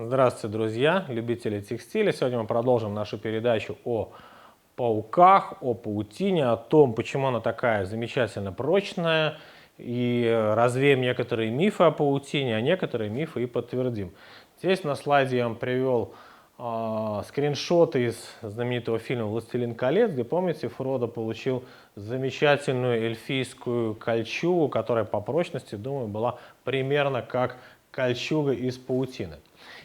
Здравствуйте, друзья, любители текстиля. Сегодня мы продолжим нашу передачу о пауках, о паутине, о том, почему она такая замечательно прочная, и развеем некоторые мифы о паутине, а некоторые мифы и подтвердим. Здесь на слайде я вам привел скриншоты из знаменитого фильма «Властелин колец», где, помните, Фродо получил замечательную эльфийскую кольчугу, которая по прочности, думаю, была примерно как кольчуга из паутины.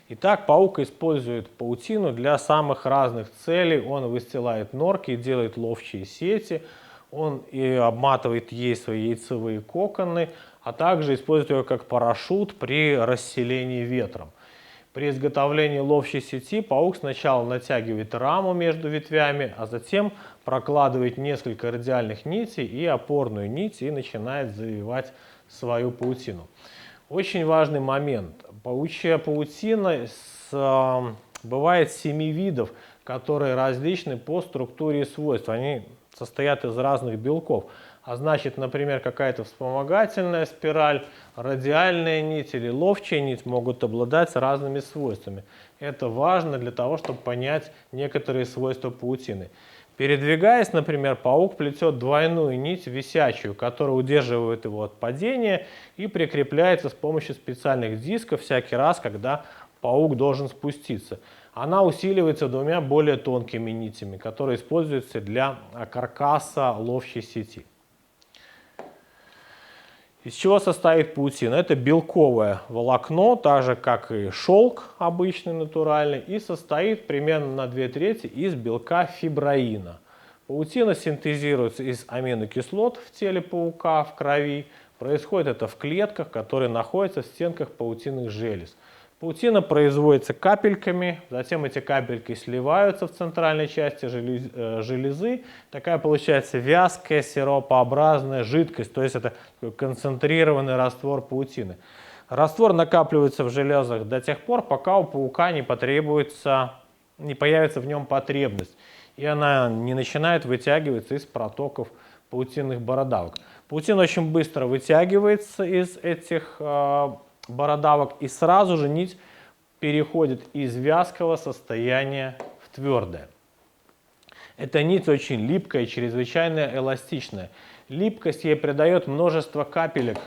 Итак, паук использует паутину для самых разных целей. Он выстилает норки, делает ловчие сети, он и обматывает ей свои яйцевые коконы, а также использует ее как парашют при расселении ветром. При изготовлении ловчей сети паук сначала натягивает раму между ветвями, а затем прокладывает несколько радиальных нитей и опорную нить и начинает завивать свою паутину. Очень важный момент. Паучья паутина бывает 7 видов, которые различны по структуре и свойствам. Они состоят из разных белков. А значит, например, какая-то вспомогательная спираль, радиальная нить или ловчая нить могут обладать разными свойствами. Это важно для того, чтобы понять некоторые свойства паутины. Передвигаясь, например, паук плетет двойную нить висячую, которая удерживает его от падения и прикрепляется с помощью специальных дисков всякий раз, когда паук должен спуститься. Она усиливается двумя более тонкими нитями, которые используются для каркаса ловчей сети. Из чего состоит паутина? Это белковое волокно, так же как и шелк обычный, натуральный, и состоит примерно на 2/3 из белка фиброина. Паутина синтезируется из аминокислот в теле паука, в крови. Происходит это в клетках, которые находятся в стенках паутинных желез. Паутина производится капельками, затем эти капельки сливаются в центральной части железы. Такая получается вязкая, сиропообразная жидкость, то есть это концентрированный раствор паутины. Раствор накапливается в железах до тех пор, пока у паука не появится в нем потребность, и она не начинает вытягиваться из протоков паутинных бородавок. Паутина очень быстро вытягивается из этих бородавок, и сразу же нить переходит из вязкого состояния в твердое. Эта нить очень липкая и чрезвычайно эластичная. Липкость ей придает множество капелек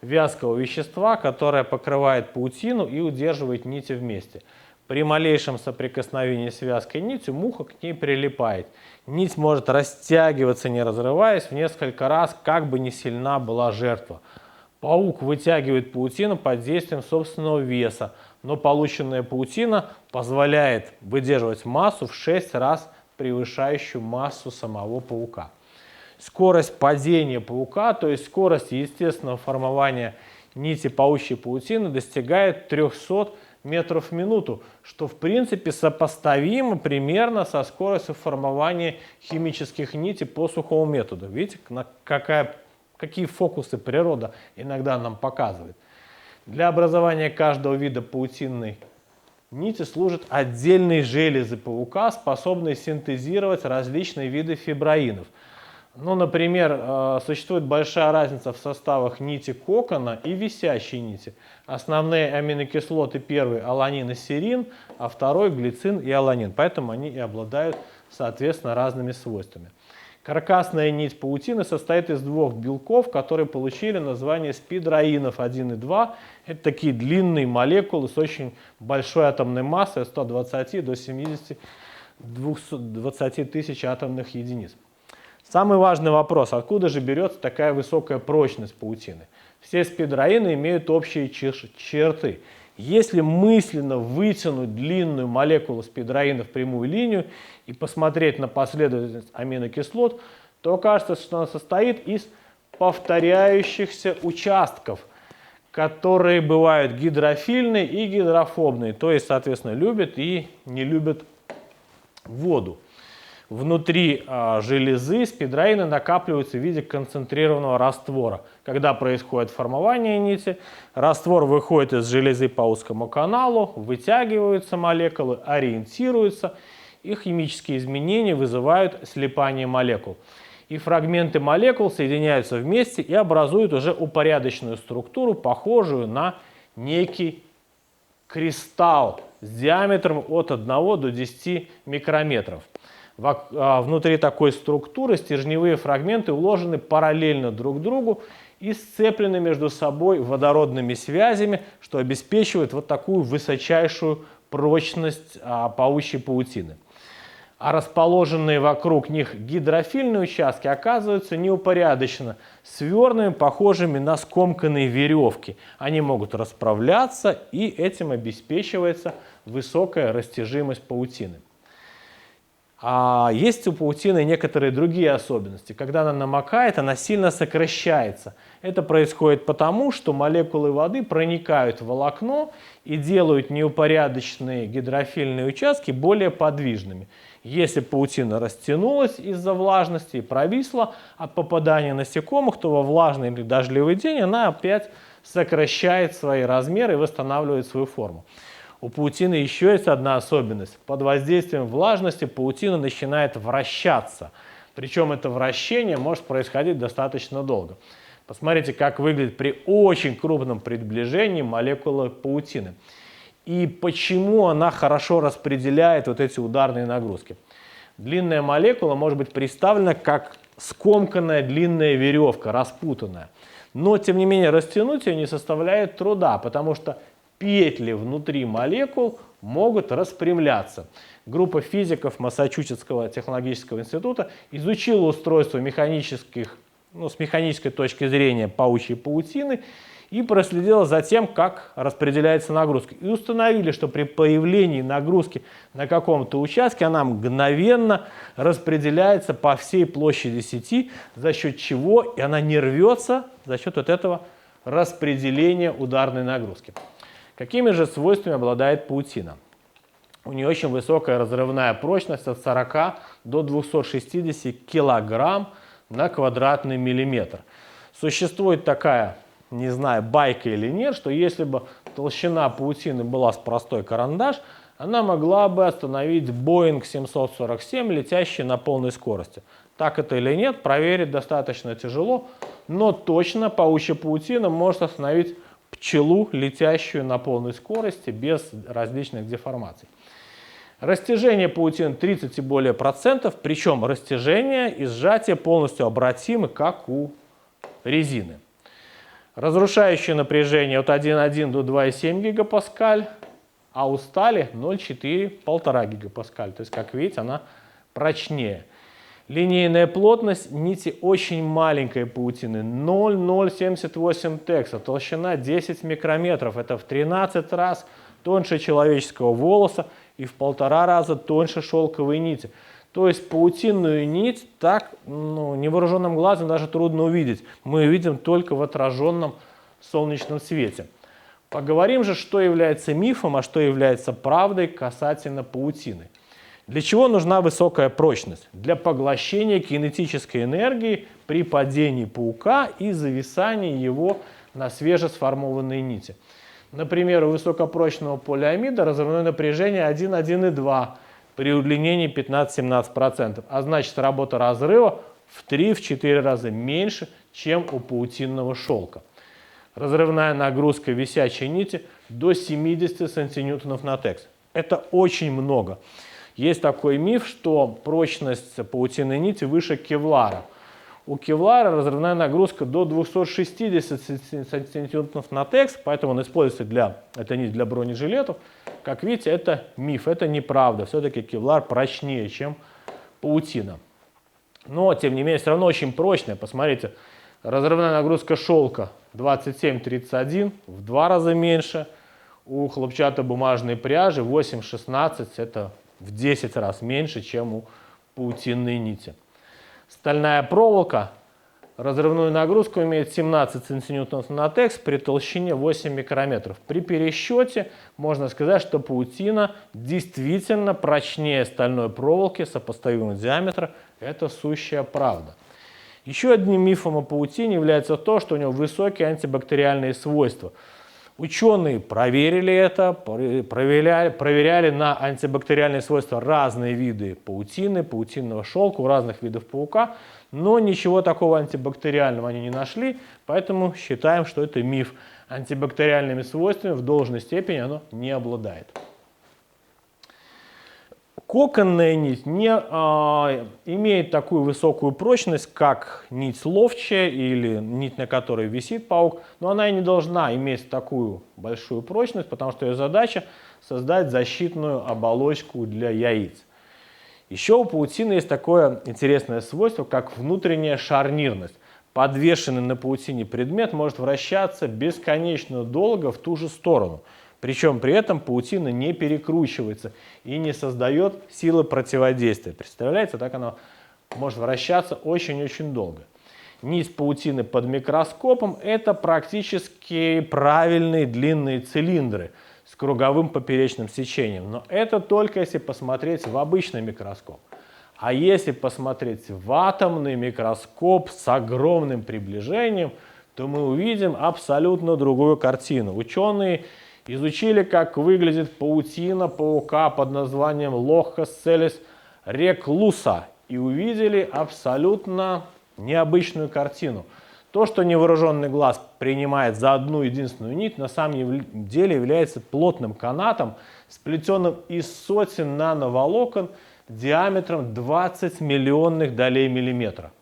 вязкого вещества, которое покрывает паутину и удерживает нити вместе. При малейшем соприкосновении с вязкой нитью муха к ней прилипает. Нить может растягиваться, не разрываясь, в несколько раз, как бы ни сильна была жертва. Паук вытягивает паутину под действием собственного веса, но полученная паутина позволяет выдерживать массу в 6 раз превышающую массу самого паука. Скорость падения паука, то есть скорость естественного формования нити паучьей паутины, достигает 300 метров в минуту, что в принципе сопоставимо примерно со скоростью формования химических нитей по сухому методу. Видите, какие фокусы природа иногда нам показывает. Для образования каждого вида паутинной нити служат отдельные железы паука, способные синтезировать различные виды фиброинов. Ну, например, существует большая разница в составах нити кокона и висячей нити. Основные аминокислоты: первый аланин и серин, а второй глицин и аланин. Поэтому они и обладают, соответственно, разными свойствами. Каркасная нить паутины состоит из двух белков, которые получили название спидроинов 1 и 2. Это такие длинные молекулы с очень большой атомной массой от 120 до 70-220 тысяч атомных единиц. Самый важный вопрос: откуда же берется такая высокая прочность паутины? Все спидроины имеют общие черты. Если мысленно вытянуть длинную молекулу спидроина в прямую линию и посмотреть на последовательность аминокислот, то окажется, что она состоит из повторяющихся участков, которые бывают гидрофильные и гидрофобные, то есть, соответственно, любят и не любят воду. Внутри железы спидроины накапливаются в виде концентрированного раствора. Когда происходит формование нити, раствор выходит из железы по узкому каналу, вытягиваются молекулы, ориентируются, и химические изменения вызывают слипание молекул. И фрагменты молекул соединяются вместе и образуют уже упорядоченную структуру, похожую на некий кристалл с диаметром от 1 до 10 микрометров. Внутри такой структуры стержневые фрагменты уложены параллельно друг другу и сцеплены между собой водородными связями, что обеспечивает вот такую высочайшую прочность паучьей паутины. А расположенные вокруг них гидрофильные участки оказываются неупорядоченно свернутыми, похожими на скомканные веревки. Они могут расправляться, и этим обеспечивается высокая растяжимость паутины. А есть у паутины некоторые другие особенности. Когда она намокает, она сильно сокращается. Это происходит потому, что молекулы воды проникают в волокно и делают неупорядоченные гидрофильные участки более подвижными. Если паутина растянулась из-за влажности и провисла от попадания насекомых, то во влажный или дождливый день она опять сокращает свои размеры и восстанавливает свою форму. У паутины еще есть одна особенность. Под воздействием влажности паутина начинает вращаться. Причем это вращение может происходить достаточно долго. Посмотрите, как выглядит при очень крупном приближении молекула паутины. И почему она хорошо распределяет вот эти ударные нагрузки. Длинная молекула может быть представлена как скомканная длинная веревка, распутанная. Но, тем не менее, растянуть ее не составляет труда, потому что петли внутри молекул могут распрямляться. Группа физиков Массачусетского технологического института изучила устройство с механической точки зрения паучьей паутины и проследила за тем, как распределяется нагрузка. И установили, что при появлении нагрузки на каком-то участке она мгновенно распределяется по всей площади сети, за счет чего и она не рвется за счет вот этого распределения ударной нагрузки. Какими же свойствами обладает паутина? У нее очень высокая разрывная прочность от 40 до 260 килограмм на квадратный миллиметр. Существует такая, не знаю, байка или нет, что если бы толщина паутины была с простой карандаш, она могла бы остановить Boeing 747, летящий на полной скорости. Так это или нет, проверить достаточно тяжело, но точно паучья паутина может остановить пчелу, летящую на полной скорости, без различных деформаций. Растяжение паутины 30 и более процентов, причем растяжение и сжатие полностью обратимы, как у резины. Разрушающее напряжение от 1,1 до 2,7 гигапаскаль, а у стали 0,4-1,5 гигапаскаль. То есть, как видите, она прочнее. Линейная плотность нити очень маленькой паутины 0,078 текса, толщина 10 микрометров, это в 13 раз тоньше человеческого волоса и в 1,5 раза тоньше шелковой нити. То есть паутинную нить так невооруженным глазом даже трудно увидеть. Мы ее видим только в отраженном солнечном свете. Поговорим же, что является мифом, а что является правдой касательно паутины. Для чего нужна высокая прочность? Для поглощения кинетической энергии при падении паука и зависании его на свежесформованные нити. Например, у высокопрочного полиамида разрывное напряжение 1,1,2 при удлинении 15-17%, а значит работа разрыва в 3-4 раза меньше, чем у паутинного шелка. Разрывная нагрузка висячей нити до 70 сантиньютонов на текс. Это очень много. Есть такой миф, что прочность паутинной нити выше кевлара. У кевлара разрывная нагрузка до 260 сантиметров на текс, поэтому он используется это нить для бронежилетов. Как видите, это миф, это неправда. Все-таки кевлар прочнее, чем паутина. Но, тем не менее, все равно очень прочная. Посмотрите, разрывная нагрузка шелка 27-31, в 2 раза меньше. У хлопчатобумажной пряжи 8-16, это в 10 раз меньше, чем у паутинной нити. Стальная проволока разрывную нагрузку имеет 17 сантиньютонов на текс при толщине 8 микрометров. При пересчете можно сказать, что паутина действительно прочнее стальной проволоки сопоставимого диаметра. Это сущая правда. Еще одним мифом о паутине является то, что у него высокие антибактериальные свойства. Ученые проверили это, проверяли на антибактериальные свойства разные виды паутины, паутинного шелка, у разных видов паука, но ничего такого антибактериального они не нашли, поэтому считаем, что это миф. антибактериальными свойствами в должной степени оно не обладает. Коконная нить не имеет такую высокую прочность, как нить ловчая или нить, на которой висит паук, но она и не должна иметь такую большую прочность, потому что ее задача создать защитную оболочку для яиц. Еще у паутины есть такое интересное свойство, как внутренняя шарнирность. Подвешенный на паутине предмет может вращаться бесконечно долго в ту же сторону. Причем при этом паутина не перекручивается и не создает силы противодействия. Представляете, так она может вращаться очень-очень долго. Нить паутины под микроскопом – это практически правильные длинные цилиндры с круговым поперечным сечением. Но это только если посмотреть в обычный микроскоп. А если посмотреть в атомный микроскоп с огромным приближением, то мы увидим абсолютно другую картину. Ученые изучили, как выглядит паутина паука под названием Lochocelles reclusa и увидели абсолютно необычную картину. То, что невооруженный глаз принимает за одну единственную нить, на самом деле является плотным канатом, сплетенным из сотен нановолокон диаметром 20 миллионных долей миллиметра.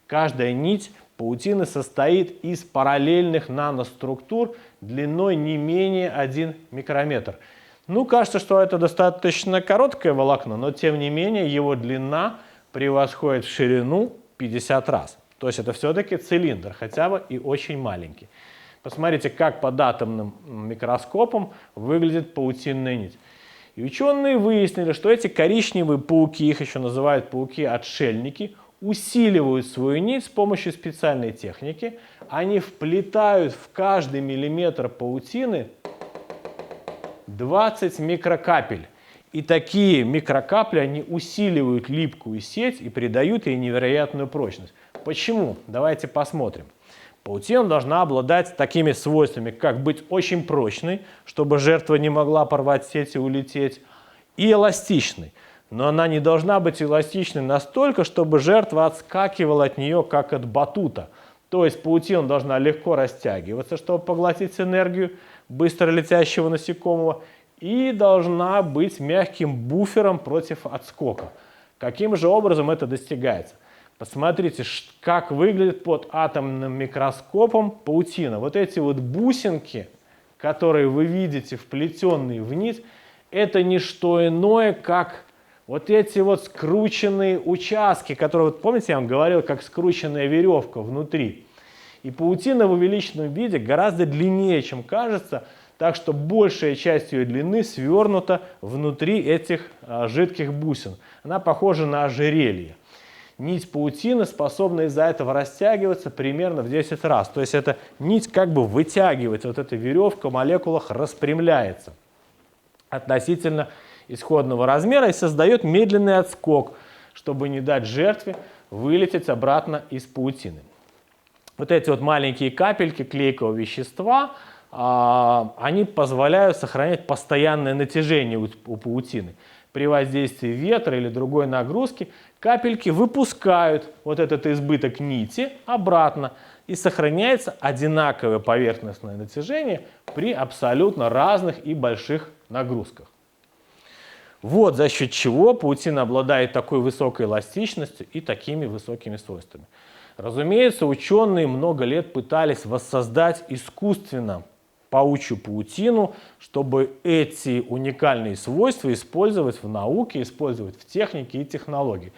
Каждая нить паутины состоит из параллельных наноструктур длиной не менее 1 микрометр. Ну, кажется, что это достаточно короткое волокно, но тем не менее его длина превосходит в ширину 50 раз. То есть это все-таки цилиндр, хотя бы и очень маленький. Посмотрите, как под атомным микроскопом выглядит паутинная нить. И ученые выяснили, что эти коричневые пауки, их еще называют пауки-отшельники, усиливают свою нить с помощью специальной техники. Они вплетают в каждый миллиметр паутины 20 микрокапель. И такие микрокапли, они усиливают липкую сеть и придают ей невероятную прочность. Почему? Давайте посмотрим. Паутина должна обладать такими свойствами, как быть очень прочной, чтобы жертва не могла порвать сеть и улететь, и эластичной. Но она не должна быть эластичной настолько, чтобы жертва отскакивала от нее, как от батута. То есть паутина должна легко растягиваться, чтобы поглотить энергию быстро летящего насекомого, и должна быть мягким буфером против отскока. Каким же образом это достигается? Посмотрите, как выглядит под атомным микроскопом паутина. Вот эти вот бусинки, которые вы видите вплетенные в нить, это не что иное, как вот эти вот скрученные участки, которые, вот помните, я вам говорил, как скрученная веревка внутри. И паутина в увеличенном виде гораздо длиннее, чем кажется, так что большая часть ее длины свернута внутри этих жидких бусин. Она похожа на ожерелье. Нить паутины способна из-за этого растягиваться примерно в 10 раз. То есть эта нить как бы вытягивается, вот эта веревка в молекулах распрямляется относительно исходного размера и создает медленный отскок, чтобы не дать жертве вылететь обратно из паутины. Вот эти вот маленькие капельки клейкого вещества, они позволяют сохранять постоянное натяжение у паутины. При воздействии ветра или другой нагрузки капельки выпускают вот этот избыток нити обратно, и сохраняется одинаковое поверхностное натяжение при абсолютно разных и больших нагрузках. Вот за счет чего паутина обладает такой высокой эластичностью и такими высокими свойствами. Разумеется, ученые много лет пытались воссоздать искусственно паучью паутину, чтобы эти уникальные свойства использовать в науке, использовать в технике и технологии.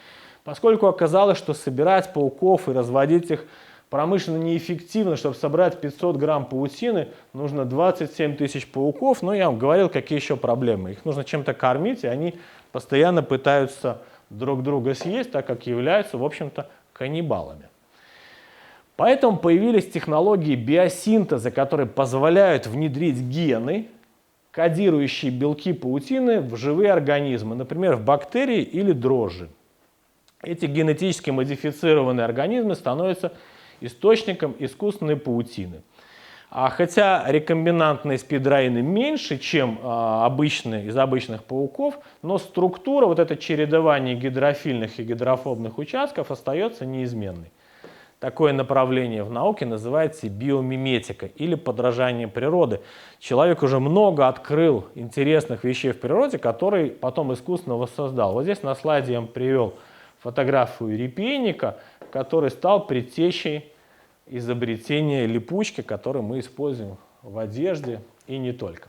Поскольку оказалось, что собирать пауков и разводить их промышленно неэффективно, чтобы собрать 500 грамм паутины, нужно 27 тысяч пауков, но я вам говорил, какие еще проблемы. Их нужно чем-то кормить, и они постоянно пытаются друг друга съесть, так как являются, в общем-то, каннибалами. Поэтому появились технологии биосинтеза, которые позволяют внедрить гены, кодирующие белки паутины, в живые организмы, например, в бактерии или дрожжи. Эти генетически модифицированные организмы становятся источником искусственной паутины. Хотя рекомбинантные спидраины меньше, чем из обычных пауков, но структура, вот это чередование гидрофильных и гидрофобных участков остается неизменной. Такое направление в науке называется биомиметика или подражание природы. Человек уже много открыл интересных вещей в природе, которые потом искусственно воссоздал. Вот здесь на слайде я вам привел фотографию репейника, который стал предтечей изобретения липучки, которую мы используем в одежде и не только.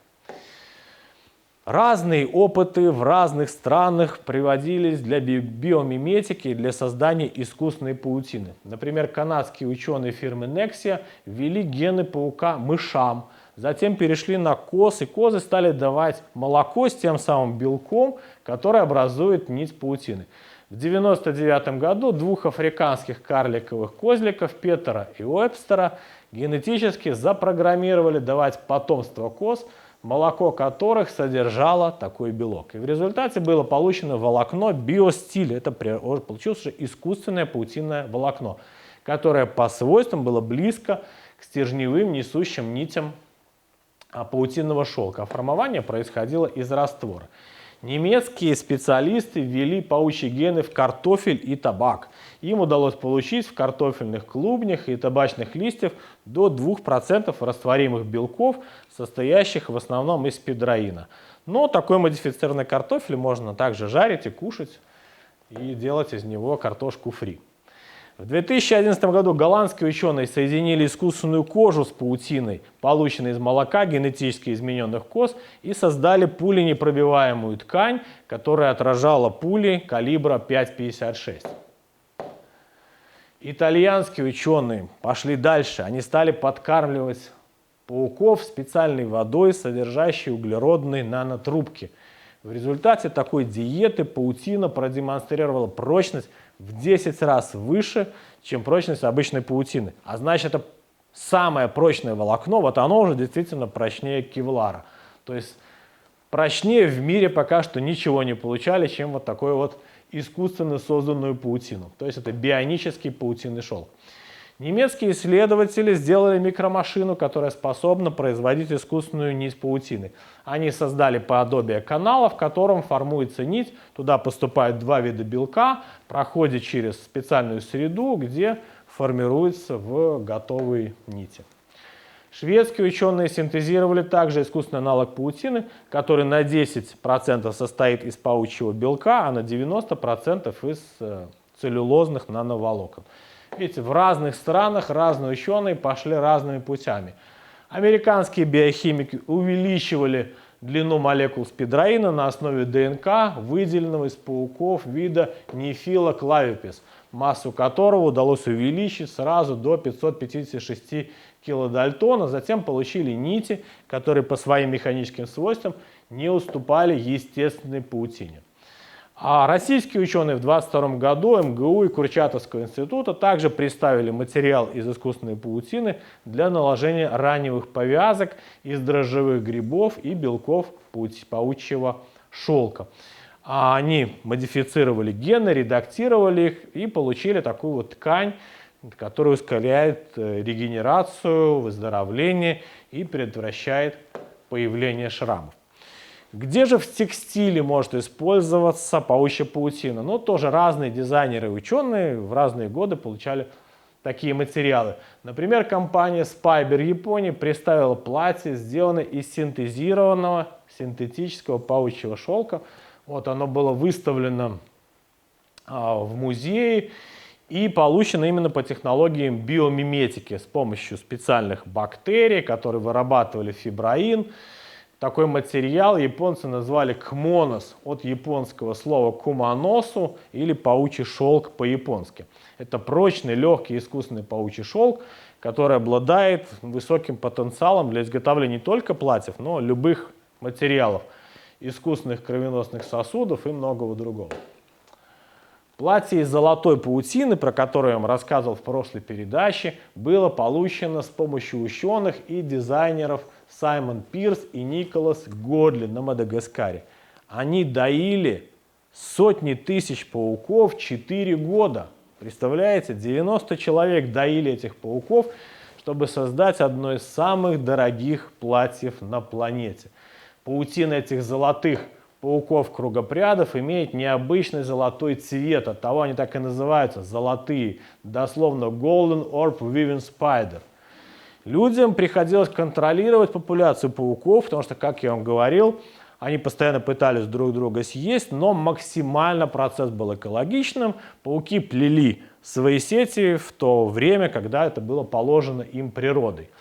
Разные опыты в разных странах приводились для биомиметики и для создания искусственной паутины. Например, канадские ученые фирмы Nexia ввели гены паука мышам, затем перешли на коз, и козы стали давать молоко с тем самым белком, который образует нить паутины. В 1999 году двух африканских карликовых козликов, Петера и Уэбстера, генетически запрограммировали давать потомство коз, молоко которых содержало такой белок. И в результате было получено волокно биостиля. Это получилось уже искусственное паутинное волокно, которое по свойствам было близко к стержневым несущим нитям паутинного шелка. А формование происходило из раствора. Немецкие специалисты ввели паучьи гены в картофель и табак. Им удалось получить в картофельных клубнях и табачных листьев до 2% растворимых белков, состоящих в основном из педроина. Но такой модифицированный картофель можно также жарить и кушать, и делать из него картошку фри. В 2011 году голландские ученые соединили искусственную кожу с паутиной, полученной из молока генетически измененных коз, и создали пуленепробиваемую ткань, которая отражала пули калибра 5,56. Итальянские ученые пошли дальше. Они стали подкармливать пауков специальной водой, содержащей углеродные нанотрубки. В результате такой диеты паутина продемонстрировала прочность в 10 раз выше, чем прочность обычной паутины. А значит, это самое прочное волокно, вот оно уже действительно прочнее кевлара. То есть прочнее в мире пока что ничего не получали, чем вот такой вот искусственно созданную паутину. То есть это бионический паутинный шелк. Немецкие исследователи сделали микромашину, которая способна производить искусственную нить паутины. Они создали подобие канала, в котором формуется нить, туда поступают два вида белка, проходит через специальную среду, где формируется в готовые нити. Шведские ученые синтезировали также искусственный аналог паутины, который на 10% состоит из паучьего белка, а на 90% из целлюлозных нановолокон. Видите, в разных странах разные ученые пошли разными путями. Американские биохимики увеличивали длину молекул спидроина на основе ДНК, выделенного из пауков вида Nephila clavipes, массу которого удалось увеличить сразу до 556 килодальтона. Затем получили нити, которые по своим механическим свойствам не уступали естественной паутине. А российские ученые в 2022 году МГУ и Курчатовского института также представили материал из искусственной паутины для наложения раневых повязок из дрожжевых грибов и белков паучьего шелка. Они модифицировали гены, редактировали их и получили такую вот ткань, которая ускоряет регенерацию, выздоровление и предотвращает появление шрамов. Где же в текстиле может использоваться паучья паутина? Ну, тоже разные дизайнеры и ученые в разные годы получали такие материалы. Например, компания Spiber Японии представила платье, сделанное из синтезированного синтетического паучьего шелка. Вот оно было выставлено в музее и получено именно по технологиям биомиметики с помощью специальных бактерий, которые вырабатывали фиброин. Такой материал японцы назвали кмонос, от японского слова куманосу или паучий шелк по-японски. Это прочный, легкий искусственный паучий шелк, который обладает высоким потенциалом для изготовления не только платьев, но и любых материалов, искусственных кровеносных сосудов и многого другого. Платье из золотой паутины, про которое я вам рассказывал в прошлой передаче, было получено с помощью ученых и дизайнеров Саймон Пирс и Николас Годли на Мадагаскаре. Они доили сотни тысяч пауков 4 года. Представляете, 90 человек доили этих пауков, чтобы создать одно из самых дорогих платьев на планете. Паутина этих золотых пауков-кругопрядов имеет необычный золотой цвет, оттого они так и называются, золотые, дословно Golden Orb Weaving Spider. Людям приходилось контролировать популяцию пауков, потому что, как я вам говорил, они постоянно пытались друг друга съесть, но максимально процесс был экологичным. Пауки плели свои сети в то время, когда это было положено им природой.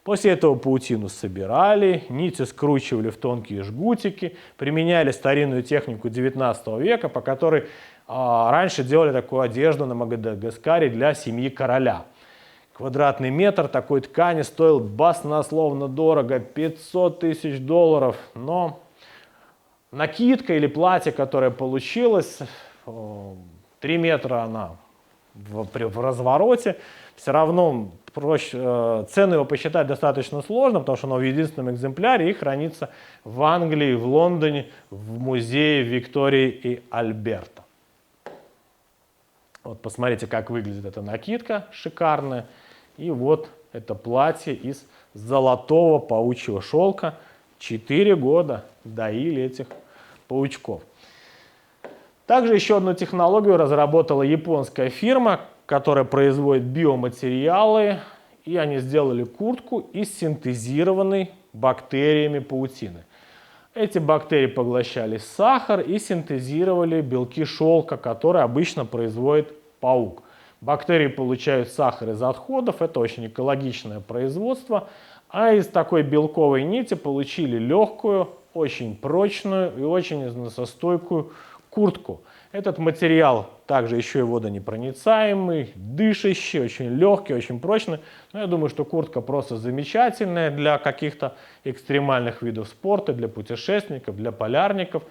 После этого паутину собирали, нити скручивали в тонкие жгутики, применяли старинную технику 19 века, по которой раньше делали такую одежду на Мадагаскаре для семьи короля. Квадратный метр такой ткани стоил баснословно дорого, $500 000, но накидка или платье, которое получилось, 3 метра она в развороте, все равно цену его посчитать достаточно сложно, потому что оно в единственном экземпляре и хранится в Англии, в Лондоне, в музее Виктории и Альберта. Вот посмотрите, как выглядит эта накидка шикарная. И вот это платье из золотого паучьего шелка. 4 года доили этих паучков. Также еще одну технологию разработала японская фирма, которая производит биоматериалы, и они сделали куртку из синтезированной бактериями паутины. Эти бактерии поглощали сахар и синтезировали белки шелка, которые обычно производит паук. Бактерии получают сахар из отходов, это очень экологичное производство, а из такой белковой нити получили легкую, очень прочную и очень износостойкую куртку. Этот материал также еще и водонепроницаемый, дышащий, очень легкий, очень прочный. Но я думаю, что куртка просто замечательная для каких-то экстремальных видов спорта, для путешественников, для полярников.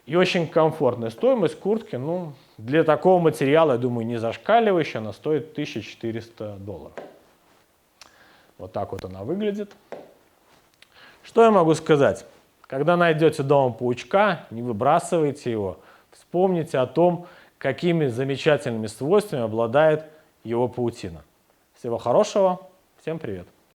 И очень комфортная стоимость куртки, ну, для такого материала, я думаю, не зашкаливающая, она стоит $1400. Вот так вот она выглядит. Что я могу сказать? Когда найдете дома паучка, не выбрасывайте его. Вспомните о том, какими замечательными свойствами обладает его паутина. Всего хорошего, всем привет!